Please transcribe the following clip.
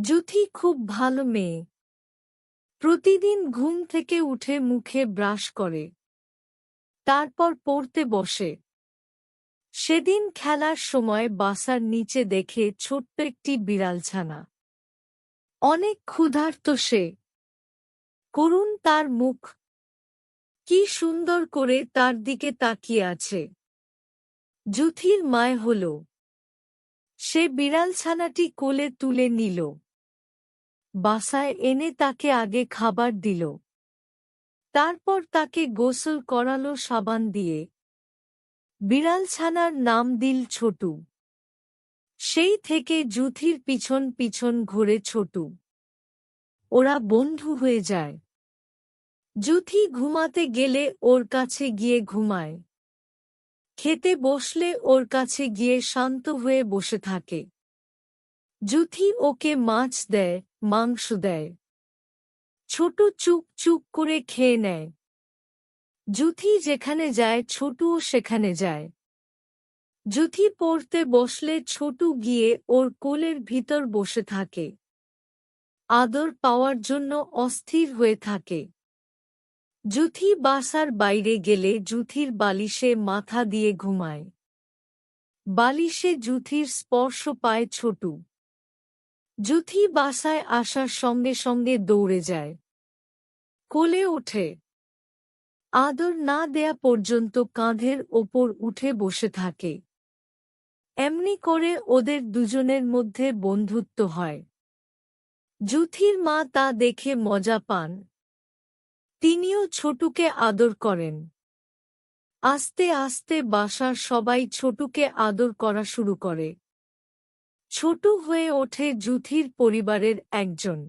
জুথি খুব ভালো মেয়ে। প্রতিদিন ঘুম থেকে উঠে মুখে ব্রাশ করে, তারপর পড়তে বসে। সেদিন খেলার সময় বাসার নিচে দেখে ছোট্ট একটি বিড়ালছানা। অনেক ক্ষুধার্ত সে। করুণ তার মুখ, কি সুন্দর করে তার দিকে তাকিয়ে আছে। জুথির মায় হল। সে বিড়ালছানাটি কোলে তুলে নিল, বাসায় এনে তাকে আগে খাবার দিল, তারপর তাকে গোসল করালো সাবান দিয়ে। বিড়ালছানার নাম দিল ছোটু। সেই থেকে জুথির পিছন পিছন ঘুরে ছোটু। ওরা বন্ধু হয়ে যায়। জুথি ঘুমাতে গেলে ওর কাছে গিয়ে ঘুমায়। খেতে বসলে ওর কাছে গিয়ে শান্ত হয়ে বসে থাকে। জুথি ওকে মাছ দেয়, মাংস দেয়। ছোটু চুপ চুপ করে খেয়ে নেয়। জুথি যেখানে যায় ছোটুও সেখানে যায়। জুথি পড়তে বসলে ছোটু গিয়ে ওর কোলের ভিতর বসে থাকে। আদর পাওয়ার জন্য অস্থির হয়ে থাকে। জুথি বাসার বাইরে গেলে জুথির বালিশে মাথা দিয়ে ঘুমায়। বালিশে জুথির স্পর্শ পায় ছোটু। জুথি বাসায় আসার সঙ্গে সঙ্গে দৌড়ে যায়, কোলে ওঠে। আদর না দেয়া পর্যন্ত কাঁধের ওপর উঠে বসে থাকে। এমনি করে ওদের দুজনের মধ্যে বন্ধুত্ব হয়। জুথির মা তা দেখে মজা পান। তিনিও ছোটুকে আদর করেন। আস্তে আস্তে বাসার সবাই ছোটুকে আদর করা শুরু করে। ছোটু হয়ে ওঠে জুথির পরিবারের একজন।